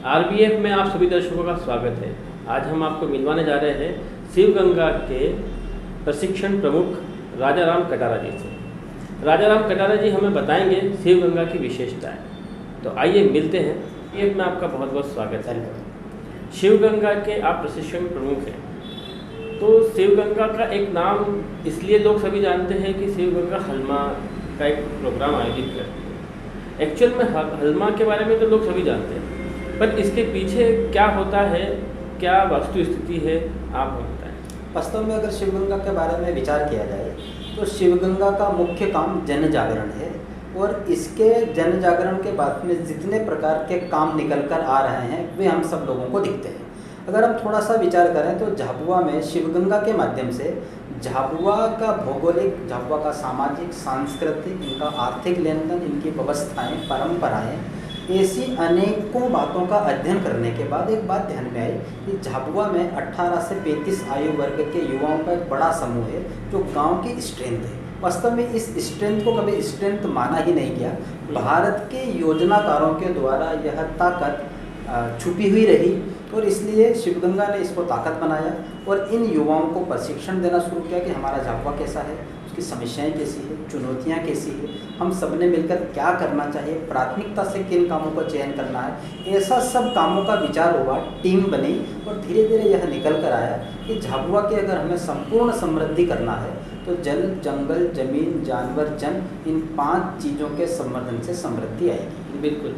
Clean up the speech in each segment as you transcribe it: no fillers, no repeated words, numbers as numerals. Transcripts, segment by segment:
RBF में आप सभी दर्शकों का स्वागत है। आज हम आपको मिलवाने जा रहे हैं शिवगंगा के प्रशिक्षण प्रमुख राजाराम कटारा जी से। राजाराम कटारा जी हमें बताएंगे शिवगंगा की विशेषताएं। तो आइए मिलते हैं। ये में आपका बहुत बहुत स्वागत है। शिवगंगा के आप प्रशिक्षण प्रमुख हैं, तो शिवगंगा का एक नाम इसलिए लोग सभी जानते हैं कि शिवगंगा हलमा का एक प्रोग्राम आयोजित करती है। एक्चुअल में हलमा के बारे में तो लोग सभी जानते हैं, पर इसके पीछे क्या होता है, क्या वस्तु स्थिति है, आप हमें बताएं। वास्तव में अगर शिवगंगा के बारे में विचार किया जाए तो शिवगंगा का मुख्य काम जन जागरण है, और इसके जन जागरण के बाद में जितने प्रकार के काम निकल कर आ रहे हैं वे हम सब लोगों को दिखते हैं। अगर हम थोड़ा सा विचार करें तो झाबुआ में शिवगंगा के माध्यम से झाबुआ का भौगोलिक, झाबुआ का सामाजिक, सांस्कृतिक, इनका आर्थिक लेन देन, इनकी व्यवस्थाएं, परंपराएं, ऐसी अनेकों बातों का अध्ययन करने के बाद एक बात ध्यान में आई कि झाबुआ में 18 से 35 आयु वर्ग के युवाओं का एक बड़ा समूह है जो गांव की स्ट्रेंथ है। वास्तव में इस स्ट्रेंथ को कभी स्ट्रेंथ माना ही नहीं गया। भारत के योजनाकारों के द्वारा यह ताकत छुपी हुई रही, और इसलिए शिवगंगा ने इसको ताकत बनाया और इन युवाओं को प्रशिक्षण देना शुरू किया कि हमारा झाबुआ कैसा है, उसकी समस्याएं कैसी है, चुनौतियां कैसी है, हम सब ने मिलकर क्या करना चाहिए, प्राथमिकता से किन कामों का चयन करना है। ऐसा सब कामों का विचार हुआ, टीम बनी, और धीरे धीरे यह निकल कर आया कि झाबुआ की अगर हमें संपूर्ण समृद्धि करना है तो जल, जंगल, जमीन, जानवर, जन, इन 5 चीज़ों के संवर्धन से समृद्धि आएगी। बिल्कुल।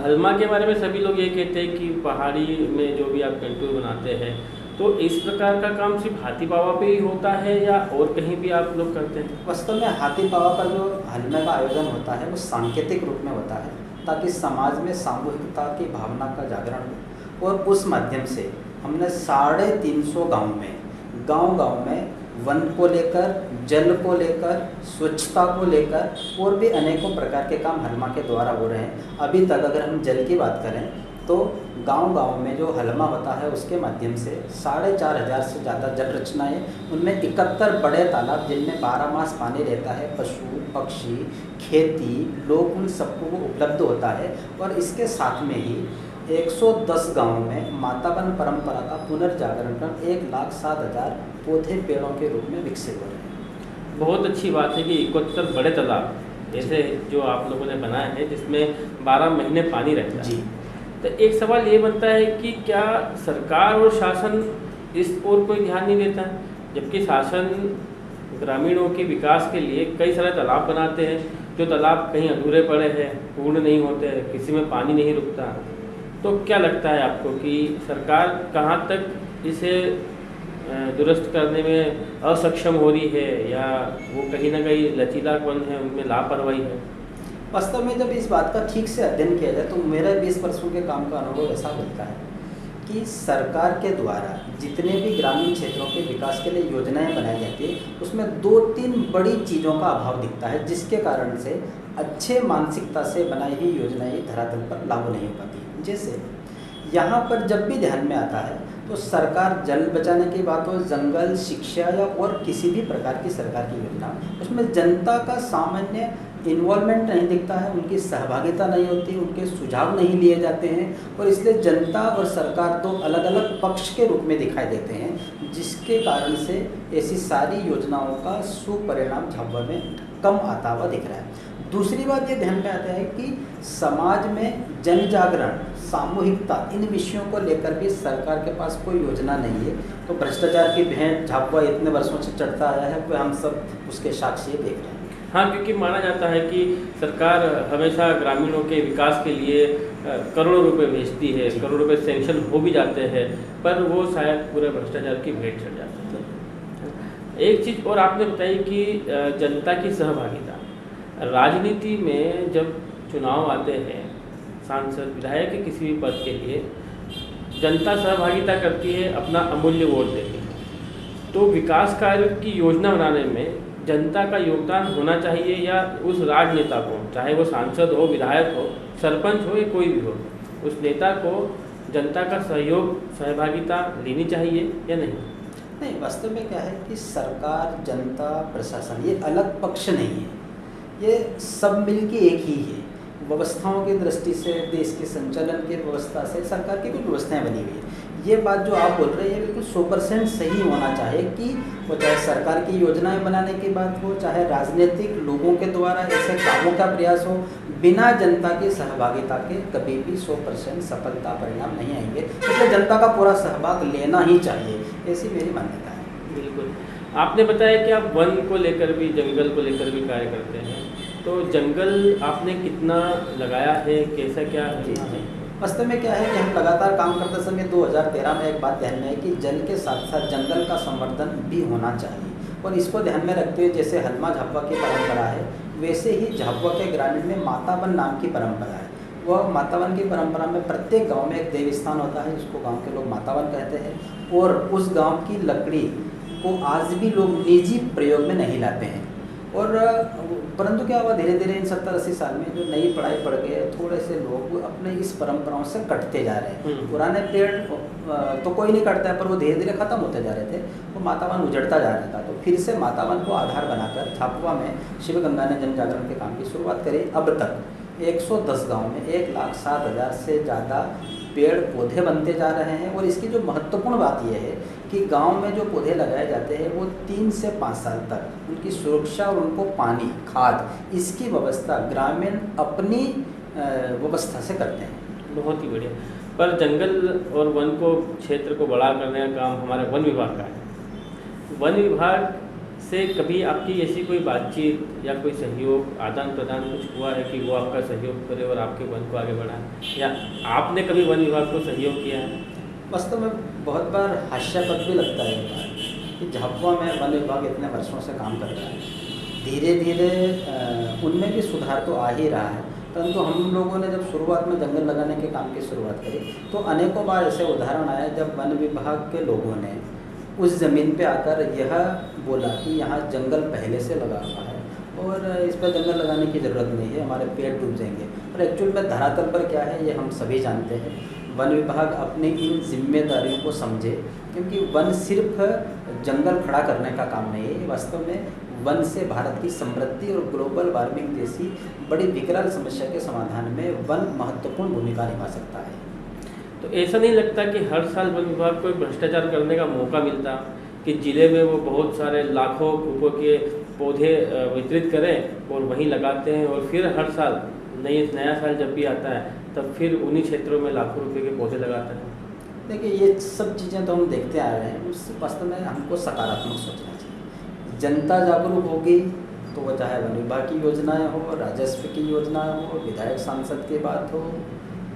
हलमा के बारे में सभी लोग ये कहते हैं कि पहाड़ी में जो भी आप कंटूर बनाते हैं, तो इस प्रकार का काम सिर्फ हाथी पावा पे ही होता है या और कहीं भी आप लोग करते हैं? वास्तव में हाथी पावा पर जो हलमे का आयोजन होता है वो सांकेतिक रूप में होता है, ताकि समाज में सामूहिकता की भावना का जागरण हो, और उस माध्यम से हमने 350 गांव में वन को लेकर, जल को लेकर, स्वच्छता को लेकर और भी अनेकों प्रकार के काम हलमा के द्वारा हो रहे हैं। अभी तक अगर हम जल की बात करें तो गांव में जो हलमा होता है उसके माध्यम से 4500 से ज़्यादा जल रचनाएँ, उनमें 71 बड़े तालाब जिनमें 12 मास पानी रहता है, पशु पक्षी, खेती, लोग, उन सबको वो उपलब्ध होता है। और इसके साथ में ही 110 गाँव में माता वन परंपरा का पुनर्जागरण कर 1,07,000 पौधे पेड़ों के रूप में विकसित हो रहे हैं। बहुत अच्छी बात है कि 71 बड़े तालाब जैसे जो आप लोगों ने बनाया है जिसमें 12 महीने पानी रहता है। जी। तो एक सवाल ये बनता है कि क्या सरकार और शासन इस ओर कोई ध्यान नहीं देता है, जबकि शासन ग्रामीणों के विकास के लिए कई सारे तालाब बनाते हैं, जो तालाब कहीं अधूरे पड़े हैं, पूर्ण नहीं होते, किसी में पानी नहीं रुकता। तो क्या लगता है आपको कि सरकार कहाँ तक इसे दुरुस्त करने में असक्षम हो रही है, या वो कहीं ना कहीं लचीलापन है, उनमें लापरवाही है? वास्तव में जब इस बात का ठीक से अध्ययन किया जाए तो मेरा 20 वर्षों के काम का अनुभव ऐसा मिलता है कि सरकार के द्वारा जितने भी ग्रामीण क्षेत्रों के विकास के लिए योजनाएं बनाई जाती है उसमें 2-3 बड़ी चीज़ों का अभाव दिखता है, जिसके कारण से अच्छे मानसिकता से बनाई हुई योजनाएं धरातल पर लागू नहीं हो पाती। जैसे यहाँ पर जब भी ध्यान में आता है तो सरकार जल बचाने की बात हो, जंगल, शिक्षा या और किसी भी प्रकार की सरकार की योजना, उसमें जनता का सामान्य इन्वॉल्वमेंट नहीं दिखता है, उनकी सहभागिता नहीं होती, उनके सुझाव नहीं लिए जाते हैं, और इसलिए जनता और सरकार 2 अलग अलग पक्ष के रूप में दिखाई देते हैं, जिसके कारण से ऐसी सारी योजनाओं का सुपरिणाम झाबुआ में कम आता हुआ दिख रहा है। दूसरी बात ये ध्यान में आता है कि समाज में जन जागरण, सामूहिकता, इन विषयों को लेकर भी सरकार के पास कोई योजना नहीं है। तो भ्रष्टाचार की भेंट झाबुआ इतने वर्षों से चढ़ता आया है, वह हम सब उसके साक्षी देख रहे हैं। हाँ, क्योंकि माना जाता है कि सरकार हमेशा ग्रामीणों के विकास के लिए करोड़ों रुपए भेजती है, करोड़ों रुपए सैंक्शन हो भी जाते हैं, पर वो शायद पूरे भ्रष्टाचार की भेंट चढ़ जाते हैं। एक चीज़ और आपने बताई कि जनता की सहभागिता। राजनीति में जब चुनाव आते हैं, सांसद, विधायक के किसी भी पद के लिए जनता सहभागिता करती है, अपना अमूल्य वोट देती है। तो विकास कार्य की योजना बनाने में जनता का योगदान होना चाहिए, या उस राजनेता को, चाहे वो सांसद हो, विधायक हो, सरपंच हो या कोई भी हो, उस नेता को जनता का सहयोग, सहभागिता लेनी चाहिए या नहीं? नहीं, वास्तव में क्या है कि सरकार, जनता, प्रशासन ये अलग पक्ष नहीं है, ये सब मिल के एक ही है। व्यवस्थाओं की दृष्टि से, देश के संचालन की व्यवस्था से सरकार की कुछ व्यवस्थाएं बनी हुई है। ये बात जो आप बोल रहे हैं बिल्कुल 100% सही होना चाहिए कि वो चाहे सरकार की योजनाएं बनाने की बात हो, चाहे राजनीतिक लोगों के द्वारा ऐसे कामों का प्रयास हो, बिना जनता की सहभागिता के कभी भी 100% सफलता परिणाम नहीं आएंगे। इसलिए जनता का पूरा सहभाग लेना ही चाहिए, ऐसी मेरी मान्यता है। बिल्कुल। आपने बताया कि आप वन को लेकर भी, जंगल को लेकर भी कार्य करते हैं, तो जंगल आपने कितना लगाया है, कैसा क्या है? वास्तव में क्या है कि हम लगातार काम करते समय 2013 में एक बात ध्यान में है कि जल के साथ साथ जंगल का संवर्धन भी होना चाहिए, और इसको ध्यान में रखते हुए जैसे हलमा झापवा की परंपरा है, वैसे ही झापवा के ग्रामीण में मातावन नाम की परंपरा है। वह मातावन की परंपरा में प्रत्येक गांव में एक देव स्थान होता है, जिसको गांव के लोग मातावन कहते हैं, और उस गांव की लकड़ी को आज भी लोग निजी प्रयोग में नहीं लाते हैं। और परंतु क्या हुआ, धीरे धीरे इन 70-80 साल में जो नई पढ़ाई पढ़ गए, थोड़े से लोग अपने इस परंपराओं से कटते जा रहे हैं। पुराने पेड़ तो कोई नहीं कटता है, पर वो धीरे धीरे खत्म होते जा रहे थे, वो मातावन उजड़ता जा रहा था। तो फिर से मातावन को आधार बनाकर झापवा में शिव गंगा ने जन जागरण के काम की शुरुआत करी। अब तक 110 गाँव में 1,07,000 से ज़्यादा पेड़ पौधे बनते जा रहे हैं। और इसकी जो महत्वपूर्ण बात यह है कि गांव में जो पौधे लगाए जाते हैं वो 3 से 5 साल तक उनकी सुरक्षा और उनको पानी, खाद, इसकी व्यवस्था ग्रामीण अपनी व्यवस्था से करते हैं। बहुत ही बढ़िया। पर जंगल और वन को, क्षेत्र को बड़ा करने का काम हमारे वन विभाग का है। वन विभाग से कभी आपकी ऐसी कोई बातचीत या कोई सहयोग, आदान प्रदान कुछ हुआ है कि वो आपका सहयोग करे और आपके वन को आगे बढ़ाए, या आपने कभी वन विभाग को सहयोग किया है? वास्तव में बहुत बार हास्यास्पद भी लगता है कि झापवा में वन विभाग इतने वर्षों से काम कर रहा है, धीरे धीरे उनमें भी सुधार तो आ ही रहा है। परंतु हम लोगों ने जब शुरुआत में जंगल लगाने के काम की शुरुआत करी तो अनेकों बार ऐसे उदाहरण आए जब वन विभाग के लोगों ने उस ज़मीन पे आकर यह बोला कि यहाँ जंगल पहले से लगा हुआ है और इस पर जंगल लगाने की ज़रूरत नहीं है, हमारे पेड़ डूब जाएंगे। और एक्चुअल में धरातल पर क्या है ये हम सभी जानते हैं। वन विभाग अपनी इन जिम्मेदारियों को समझे, क्योंकि वन सिर्फ जंगल खड़ा करने का काम नहीं है, वास्तव में वन से भारत की समृद्धि और ग्लोबल वार्मिंग जैसी बड़ी विकराल समस्या के समाधान में वन महत्वपूर्ण भूमिका निभा सकता है। तो ऐसा नहीं लगता कि हर साल वन विभाग को भ्रष्टाचार करने का मौका मिलता कि जिले में वो बहुत सारे लाखों रुपयों के पौधे वितरित करें और वहीं लगाते हैं, और फिर हर साल नया साल जब भी आता है तब फिर उन्हीं क्षेत्रों में लाखों रुपए के पौधे लगाते हैं? देखिए, ये सब चीज़ें तो हम देखते आ रहे हैं, उस वास्तव में हमको सकारात्मक सोचना चाहिए। जनता जागरूक होगी तो वो चाहे वन विभाग की योजनाएं हो, राजस्व की योजनाएं हो, विधायक सांसद की बात हो,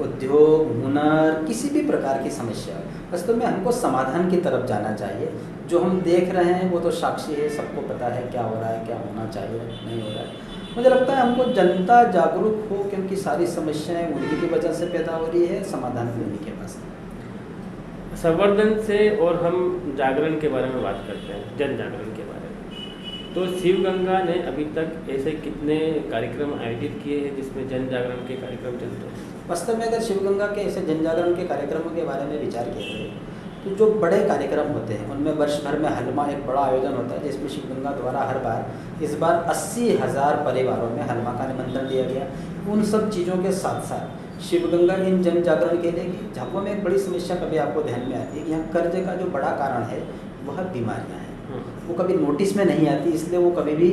उद्योग, हुनर, किसी भी प्रकार की समस्या, वास्तव में हमको समाधान की तरफ जाना चाहिए। जो हम देख रहे हैं वो तो साक्षी है, सबको पता है क्या हो रहा है, क्या होना चाहिए, नहीं हो रहा है। मुझे लगता है हमको जनता जागरूक हो, क्योंकि सारी समस्याएं उन्हीं की वजह से पैदा हो रही है, समाधान भी उन्हीं के पास है। संवर्धन से और हम जागरण के बारे में बात करते हैं, जन जागरण के बारे में, तो शिव गंगा ने अभी तक ऐसे कितने कार्यक्रम आयोजित किए हैं जिसमें जन जागरण के कार्यक्रम चलते हैं? वास्तव में अगर शिव गंगा के ऐसे जन जागरण के कार्यक्रमों के बारे में विचार किया जाए तो जो बड़े कार्यक्रम होते हैं उनमें वर्ष भर में हलमा एक बड़ा आयोजन होता है, जिसमें शिव गंगा द्वारा हर बार इस बार 80,000 परिवारों में हलमा का निमंत्रण दिया गया। उन सब चीज़ों के साथ साथ शिव गंगा इन जन जागरण के लिए झापवा में एक बड़ी समस्या कभी आपको ध्यान में आती है कि यहाँ कर्ज का जो बड़ा कारण है वह बीमारियाँ हैं। वो कभी नोटिस में नहीं आती, इसलिए वो कभी भी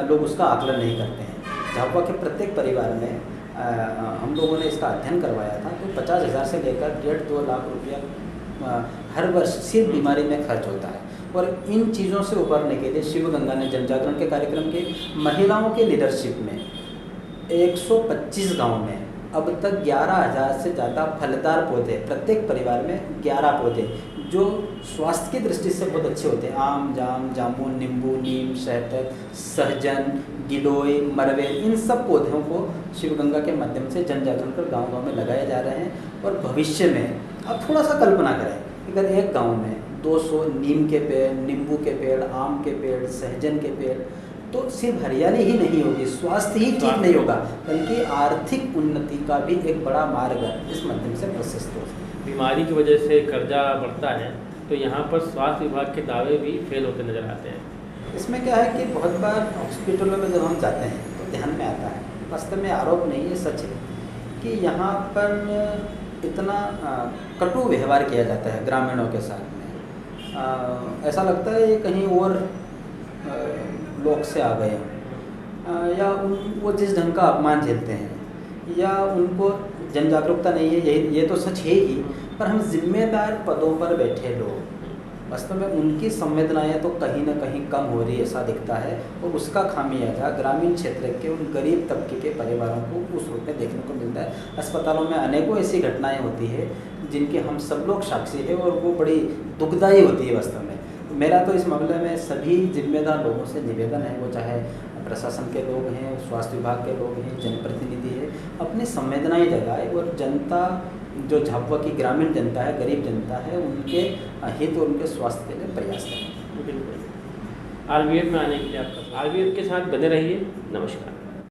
लोग उसका आकलन नहीं करते हैं। झापवा के प्रत्येक परिवार में हम लोगों ने इसका अध्ययन करवाया था, तो 50,000 से लेकर 1.5-2 लाख रुपया हर वर्ष सिर्फ बीमारी में खर्च होता है। और इन चीज़ों से उबरने के लिए शिव गंगा ने जन जागरण के कार्यक्रम के महिलाओं के लीडरशिप में 125 गांव में अब तक 11,000 से ज़्यादा फलदार पौधे, प्रत्येक परिवार में 11 पौधे जो स्वास्थ्य की दृष्टि से बहुत अच्छे होते हैं, आम, जाम, जामुन, नींबू, नीम, शहतूत, सहजन, गिलोय, मरवे, इन सब पौधों को शिव गंगा के माध्यम से जन जागरण कर गाँव-गाँव में लगाए जा रहे हैं। और भविष्य में अब थोड़ा सा कल्पना करें, अगर एक गांव में 200 नीम के पेड़, नींबू के पेड़, आम के पेड़, सहजन के पेड़, तो सिर्फ हरियाली ही नहीं होगी, स्वास्थ्य ही ठीक नहीं होगा, बल्कि आर्थिक उन्नति का भी एक बड़ा मार्ग इस माध्यम से प्रशस्त हो। बीमारी की वजह से कर्जा बढ़ता है, तो यहाँ पर स्वास्थ्य विभाग के दावे भी फेल होते नजर आते हैं। इसमें क्या है कि बहुत बार हॉस्पिटलों में जब हम जाते हैं तो ध्यान में आता है, वास्तव में आरोप नहीं है, सच है कि यहाँ पर इतना कटु व्यवहार किया जाता है ग्रामीणों के साथ में। ऐसा लगता है ये कहीं और लोक से आ गए हैं, या वो जिस ढंग का अपमान झेलते हैं, या उनको जन जागरूकता नहीं है, ये तो सच है ही, पर हम जिम्मेदार पदों पर बैठे लोग वास्तव में उनकी संवेदनाएं तो कहीं ना कहीं कम हो रही ऐसा दिखता है, और उसका खामियाजा ग्रामीण क्षेत्र के उन गरीब तबके के परिवारों को उस रूप में देखने को मिलता है। अस्पतालों में अनेकों ऐसी घटनाएं होती है जिनके हम सब लोग साक्षी हैं, और वो बड़ी दुखदायी होती है वास्तव में। मेरा तो इस मामले में सभी जिम्मेदार लोगों से निवेदन है, वो चाहे प्रशासन के लोग हैं, स्वास्थ्य विभाग के लोग हैं, जनप्रतिनिधि है, अपनी संवेदनाएं जगाए और जनता जो झाबुआ की ग्रामीण जनता है, गरीब जनता है, उनके हित और उनके स्वास्थ्य के लिए प्रयास करें। बिल्कुल। RVF में आने के लिए आपका RVF के साथ बने रहिए। नमस्कार।